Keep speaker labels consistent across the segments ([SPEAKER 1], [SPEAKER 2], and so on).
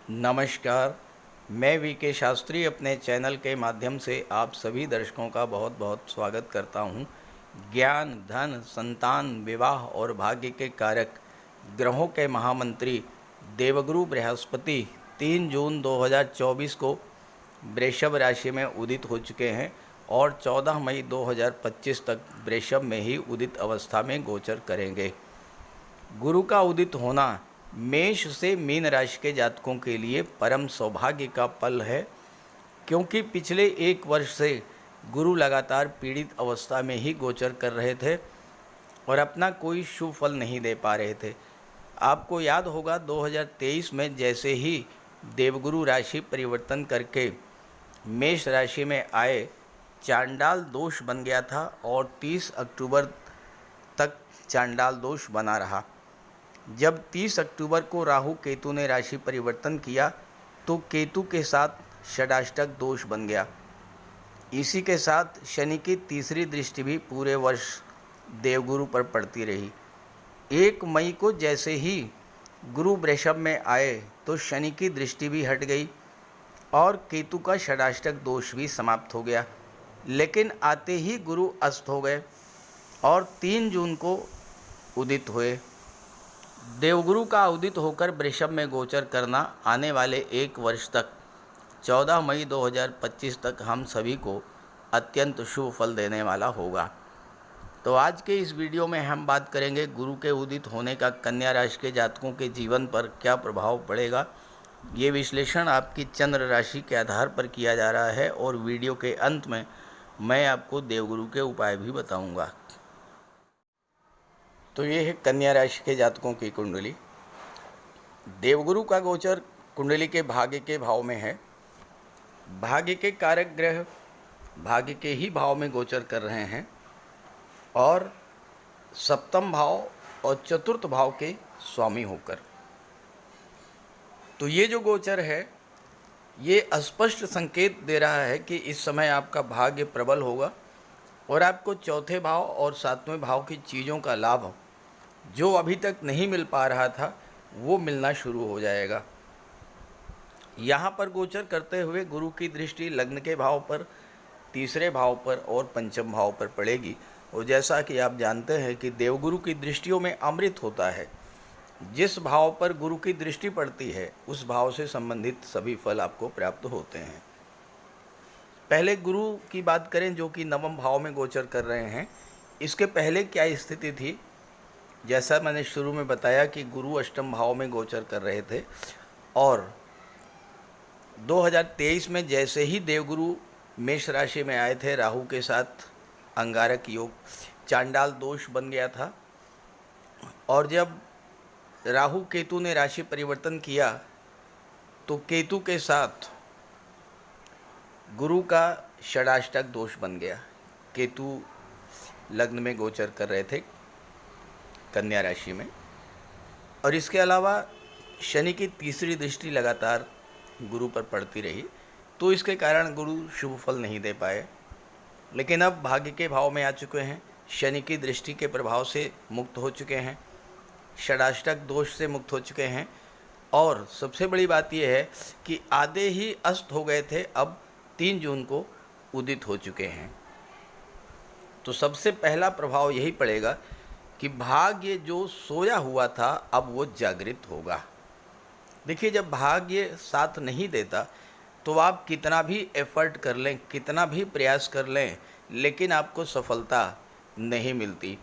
[SPEAKER 1] नमस्कार। मैं वीके शास्त्री अपने चैनल के माध्यम से आप सभी दर्शकों का बहुत बहुत स्वागत करता हूं। ज्ञान, धन, संतान, विवाह और भाग्य के कारक ग्रहों के महामंत्री देवगुरु बृहस्पति 3 जून 2024 को वृषभ राशि में उदित हो चुके हैं और 14 मई 2025 तक वृषभ में ही उदित अवस्था में गोचर करेंगे। गुरु का उदित होना मेष से मीन राशि के जातकों के लिए परम सौभाग्य का पल है, क्योंकि पिछले 1 वर्ष से गुरु लगातार पीड़ित अवस्था में ही गोचर कर रहे थे और अपना कोई शुभ फल नहीं दे पा रहे थे। आपको याद होगा 2023 में जैसे ही देवगुरु राशि परिवर्तन करके मेष राशि में आए, चांडाल दोष बन गया था और 30 अक्टूबर तक चांडाल दोष बना रहा। जब 30 अक्टूबर को राहु केतु ने राशि परिवर्तन किया तो केतु के साथ षडाष्टक दोष बन गया। इसी के साथ शनि की तीसरी दृष्टि भी पूरे वर्ष देवगुरु पर पड़ती रही। 1 मई को जैसे ही गुरु वृषभ में आए तो शनि की दृष्टि भी हट गई और केतु का षडाष्टक दोष भी समाप्त हो गया। लेकिन आते ही गुरु अस्त हो गए और 3 जून को उदित हुए। देवगुरु का उदित होकर वृषभ में गोचर करना आने वाले 1 वर्ष तक 14 मई 2025 तक हम सभी को अत्यंत शुभ फल देने वाला होगा। तो आज के इस वीडियो में हम बात करेंगे गुरु के उदित होने का कन्या राशि के जातकों के जीवन पर क्या प्रभाव पड़ेगा। ये विश्लेषण आपकी चंद्र राशि के आधार पर किया जा रहा है और वीडियो के अंत में मैं आपको देवगुरु के उपाय भी बताऊंगा। तो ये है कन्या राशि के जातकों की कुंडली। देवगुरु का गोचर कुंडली के भाग्य के भाव में है। भाग्य के कारक ग्रह भाग्य के ही भाव में गोचर कर रहे हैं और सप्तम भाव और चतुर्थ भाव के स्वामी होकर। तो ये जो गोचर है ये स्पष्ट संकेत दे रहा है कि इस समय आपका भाग्य प्रबल होगा और आपको चौथे भाव और 7वें भाव की चीज़ों का लाभ जो अभी तक नहीं मिल पा रहा था वो मिलना शुरू हो जाएगा। यहाँ पर गोचर करते हुए गुरु की दृष्टि लग्न के भाव पर, तीसरे भाव पर और पंचम भाव पर पड़ेगी। और जैसा कि आप जानते हैं कि देवगुरु की दृष्टियों में अमृत होता है। जिस भाव पर गुरु की दृष्टि पड़ती है उस भाव से संबंधित सभी फल आपको प्राप्त होते हैं। पहले गुरु की बात करें जो कि नवम भाव में गोचर कर रहे हैं। इसके पहले क्या स्थिति थी? जैसा मैंने शुरू में बताया कि गुरु अष्टम भाव में गोचर कर रहे थे और 2023 में जैसे ही देवगुरु मेष राशि में आए थे राहु के साथ अंगारक योग, चांडाल दोष बन गया था। और जब राहु केतु ने राशि परिवर्तन किया तो केतु के साथ गुरु का षडाष्टक दोष बन गया। केतु लग्न में गोचर कर रहे थे कन्या राशि में और इसके अलावा शनि की तीसरी दृष्टि लगातार गुरु पर पड़ती रही, तो इसके कारण गुरु शुभ फल नहीं दे पाए। लेकिन अब भाग्य के भाव में आ चुके हैं, शनि की दृष्टि के प्रभाव से मुक्त हो चुके हैं, षडाष्टक दोष से मुक्त हो चुके हैं और सबसे बड़ी बात यह है कि आधे ही अस्त हो गए थे, अब 3 जून को उदित हो चुके हैं। तो सबसे पहला प्रभाव यही पड़ेगा कि भाग्य जो सोया हुआ था अब वो जागृत होगा। देखिए, जब भाग्य साथ नहीं देता तो आप कितना भी एफर्ट कर लें, कितना भी प्रयास कर लें, लेकिन आपको सफलता नहीं मिलती।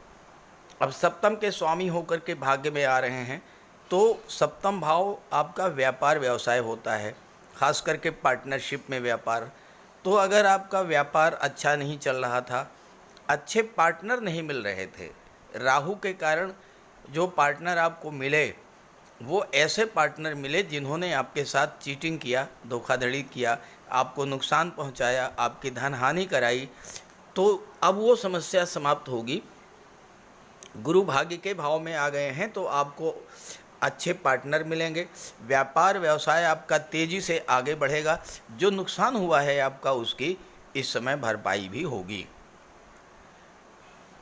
[SPEAKER 1] अब सप्तम के स्वामी होकर के भाग्य में आ रहे हैं तो सप्तम भाव आपका व्यापार व्यवसाय होता है, खास करके पार्टनरशिप में व्यापार। तो अगर आपका व्यापार अच्छा नहीं चल रहा था, अच्छे पार्टनर नहीं मिल रहे थे, राहु के कारण जो पार्टनर आपको मिले वो ऐसे पार्टनर मिले जिन्होंने आपके साथ चीटिंग किया, धोखाधड़ी किया, आपको नुकसान पहुंचाया, आपकी धन हानि कराई, तो अब वो समस्या समाप्त होगी। गुरु भाग्य के भाव में आ गए हैं तो आपको अच्छे पार्टनर मिलेंगे, व्यापार व्यवसाय आपका तेज़ी से आगे बढ़ेगा, जो नुकसान हुआ है आपका उसकी इस समय भरपाई भी होगी।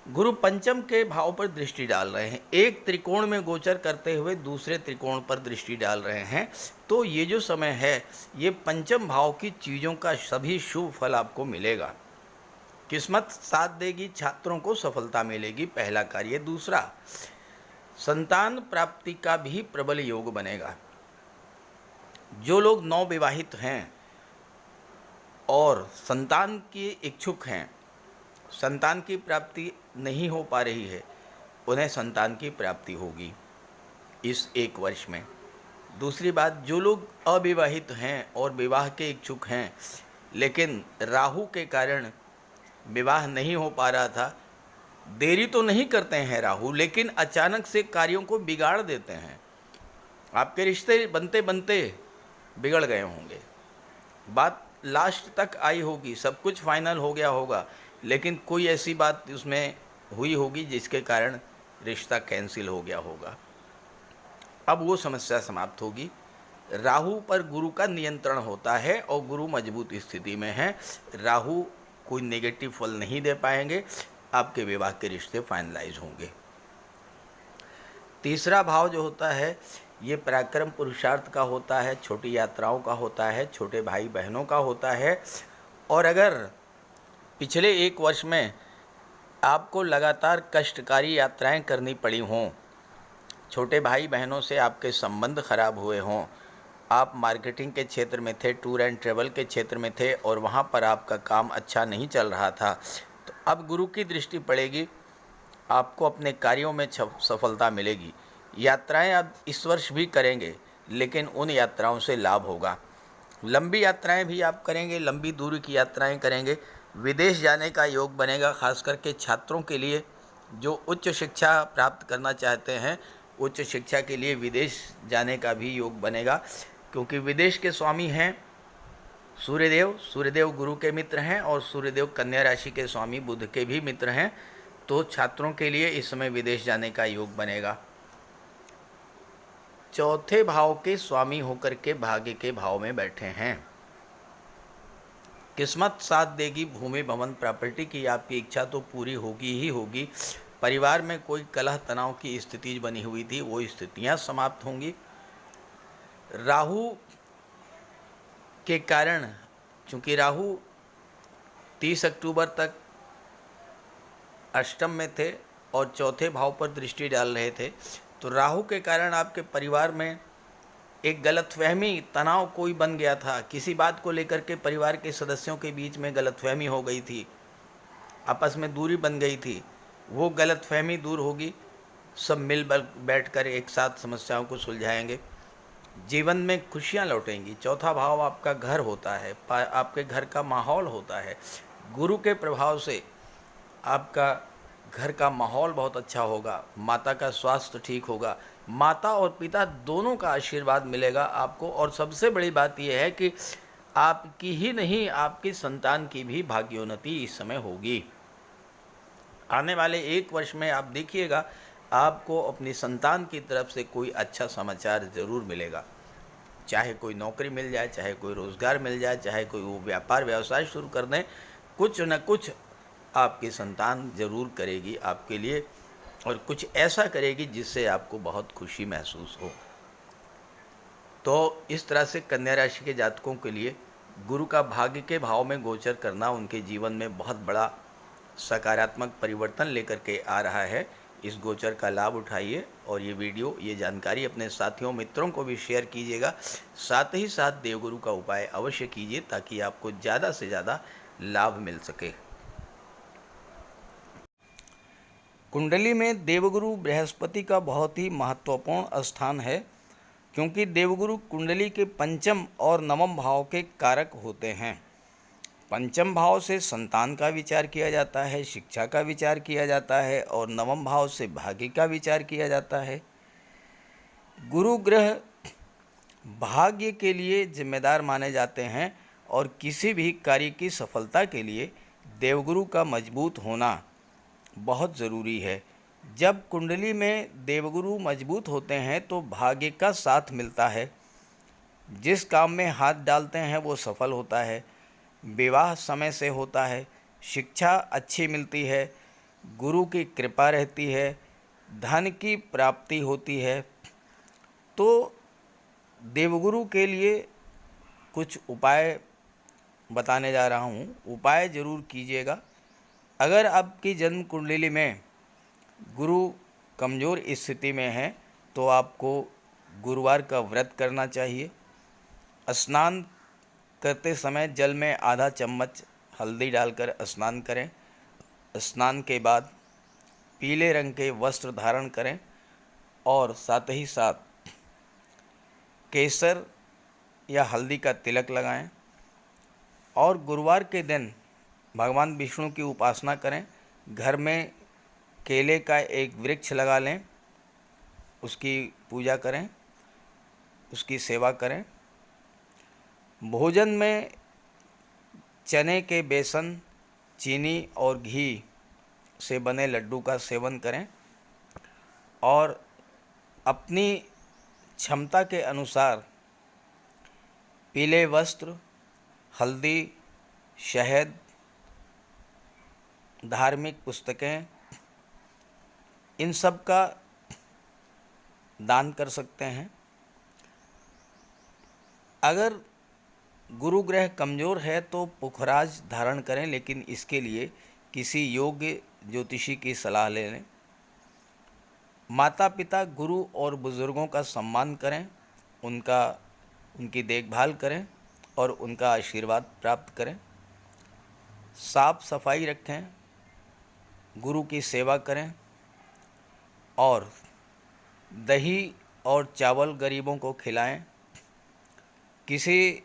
[SPEAKER 1] गुरु पंचम के भाव पर दृष्टि डाल रहे हैं, एक त्रिकोण में गोचर करते हुए दूसरे त्रिकोण पर दृष्टि डाल रहे हैं। तो ये जो समय है, ये पंचम भाव की चीज़ों का सभी शुभ फल आपको मिलेगा। किस्मत साथ देगी, छात्रों को सफलता मिलेगी, पहला कार्य। दूसरा, संतान प्राप्ति का भी प्रबल योग बनेगा। जो लोग नवविवाहित हैं और संतान के इच्छुक हैं, संतान की प्राप्ति नहीं हो पा रही है, उन्हें संतान की प्राप्ति होगी इस एक वर्ष में। दूसरी बात, जो लोग अविवाहित हैं और विवाह के इच्छुक हैं लेकिन राहु के कारण विवाह नहीं हो पा रहा था, देरी तो नहीं करते हैं राहु, लेकिन अचानक से कार्यों को बिगाड़ देते हैं। आपके रिश्ते बनते बनते बिगड़ गए होंगे, बात लास्ट तक आई होगी, सब कुछ फाइनल हो गया होगा, लेकिन कोई ऐसी बात उसमें हुई होगी जिसके कारण रिश्ता कैंसिल हो गया होगा। अब वो समस्या समाप्त होगी। राहु पर गुरु का नियंत्रण होता है और गुरु मजबूत स्थिति में है। राहु कोई नेगेटिव फल नहीं दे पाएंगे, आपके विवाह के रिश्ते फाइनलाइज होंगे। तीसरा भाव जो होता है, ये पराक्रम पुरुषार्थ का होता है, छोटी यात्राओं का होता है, छोटे भाई बहनों का होता है। और अगर पिछले एक वर्ष में आपको लगातार कष्टकारी यात्राएं करनी पड़ी हों, छोटे भाई बहनों से आपके संबंध खराब हुए हों, आप मार्केटिंग के क्षेत्र में थे, टूर एंड ट्रेवल के क्षेत्र में थे और वहाँ पर आपका काम अच्छा नहीं चल रहा था, तो अब गुरु की दृष्टि पड़ेगी, आपको अपने कार्यों में सफलता मिलेगी। यात्राएं आप इस वर्ष भी करेंगे, लेकिन उन यात्राओं से लाभ होगा। लंबी यात्राएं भी आप करेंगे, लंबी दूरी की यात्राएं करेंगे। विदेश जाने का योग बनेगा, खास करके छात्रों के लिए जो उच्च शिक्षा प्राप्त करना चाहते हैं, उच्च शिक्षा के लिए विदेश जाने का भी योग बनेगा, क्योंकि विदेश के स्वामी हैं सूर्यदेव। सूर्यदेव गुरु के मित्र हैं और सूर्यदेव कन्या राशि के स्वामी बुध के भी मित्र हैं। तो छात्रों के लिए इस समय विदेश जाने का योग बनेगा। चौथे भाव के स्वामी होकर के भाग्य के भाव में बैठे हैं। किस्मत साथ देगी, भूमि भवन प्रॉपर्टी की आपकी इच्छा तो पूरी होगी ही होगी। परिवार में कोई कलह तनाव की स्थिति बनी हुई थी, वो स्थितियां समाप्त होंगी। राहु के कारण, चूंकि राहु 30 अक्टूबर तक अष्टम में थे और चौथे भाव पर दृष्टि डाल रहे थे, तो राहु के कारण आपके परिवार में एक गलतफहमी, तनाव कोई बन गया था। किसी बात को लेकर के परिवार के सदस्यों के बीच में गलतफहमी हो गई थी, आपस में दूरी बन गई थी, वो गलतफहमी दूर होगी। सब मिल बैठकर एक साथ समस्याओं को सुलझाएंगे। जीवन में खुशियां लौटेंगी। चौथा भाव आपका घर होता है, आपके घर का माहौल होता है। गुरु के प्रभाव से आपका घर का माहौल बहुत अच्छा होगा, माता का स्वास्थ्य ठीक होगा, माता और पिता दोनों का आशीर्वाद मिलेगा आपको। और सबसे बड़ी बात यह है कि आपकी ही नहीं, आपकी संतान की भी भाग्योन्नति इस समय होगी। आने वाले एक वर्ष में आप देखिएगा, आपको अपनी संतान की तरफ से कोई अच्छा समाचार ज़रूर मिलेगा। चाहे कोई नौकरी मिल जाए, चाहे कोई रोज़गार मिल जाए, चाहे कोई वो व्यापार व्यवसाय शुरू कर दें, कुछ न कुछ आपकी संतान ज़रूर करेगी आपके लिए, और कुछ ऐसा करेगी जिससे आपको बहुत खुशी महसूस हो। तो इस तरह से कन्या राशि के जातकों के लिए गुरु का भाग्य के भाव में गोचर करना उनके जीवन में बहुत बड़ा सकारात्मक परिवर्तन लेकर के आ रहा है। इस गोचर का लाभ उठाइए और ये वीडियो, ये जानकारी अपने साथियों मित्रों को भी शेयर कीजिएगा। साथ ही साथ देवगुरु का उपाय अवश्य कीजिए ताकि आपको ज़्यादा से ज़्यादा लाभ मिल सके। कुंडली में देवगुरु बृहस्पति का बहुत ही महत्वपूर्ण स्थान है, क्योंकि देवगुरु कुंडली के पंचम और नवम भाव के कारक होते हैं। पंचम भाव से संतान का विचार किया जाता है, शिक्षा का विचार किया जाता है, और नवम भाव से भाग्य का विचार किया जाता है। गुरु ग्रह भाग्य के लिए जिम्मेदार माने जाते हैं और किसी भी कार्य की सफलता के लिए देवगुरु का मजबूत होना बहुत ज़रूरी है। जब कुंडली में देवगुरु मजबूत होते हैं तो भाग्य का साथ मिलता है, जिस काम में हाथ डालते हैं वो सफल होता है, विवाह समय से होता है, शिक्षा अच्छी मिलती है, गुरु की कृपा रहती है, धन की प्राप्ति होती है। तो देवगुरु के लिए कुछ उपाय बताने जा रहा हूँ, उपाय ज़रूर कीजिएगा। अगर आपकी जन्म कुंडली में गुरु कमज़ोर स्थिति में है तो आपको गुरुवार का व्रत करना चाहिए। स्नान करते समय जल में आधा चम्मच हल्दी डालकर स्नान करें। स्नान के बाद पीले रंग के वस्त्र धारण करें और साथ ही साथ केसर या हल्दी का तिलक लगाएं। और गुरुवार के दिन भगवान विष्णु की उपासना करें। घर में केले का एक वृक्ष लगा लें, उसकी पूजा करें, उसकी सेवा करें। भोजन में चने के बेसन, चीनी और घी से बने लड्डू का सेवन करें और अपनी क्षमता के अनुसार पीले वस्त्र, हल्दी, शहद, धार्मिक पुस्तकें, इन सब का दान कर सकते हैं। अगर गुरु ग्रह कमज़ोर है तो पुखराज धारण करें, लेकिन इसके लिए किसी योग्य ज्योतिषी की सलाह ले लें। माता पिता, गुरु और बुज़ुर्गों का सम्मान करें, उनकी देखभाल करें और उनका आशीर्वाद प्राप्त करें। साफ सफाई रखें, गुरु की सेवा करें और दही और चावल गरीबों को खिलाएं। किसी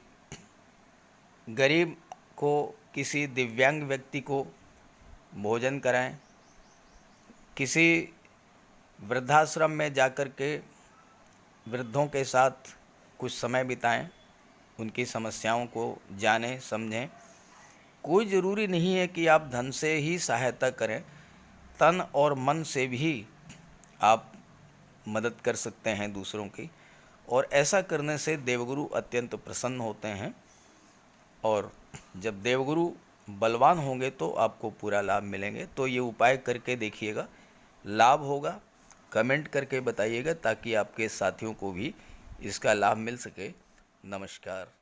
[SPEAKER 1] गरीब को, किसी दिव्यांग व्यक्ति को भोजन कराएं। किसी वृद्धाश्रम में जाकर के वृद्धों के साथ कुछ समय बिताएं, उनकी समस्याओं को जानें, समझें। कोई ज़रूरी नहीं है कि आप धन से ही सहायता करें, तन और मन से भी आप मदद कर सकते हैं दूसरों की। और ऐसा करने से देवगुरु अत्यंत प्रसन्न होते हैं और जब देवगुरु बलवान होंगे तो आपको पूरा लाभ मिलेंगे। तो ये उपाय करके देखिएगा, लाभ होगा। कमेंट करके बताइएगा ताकि आपके साथियों को भी इसका लाभ मिल सके। नमस्कार।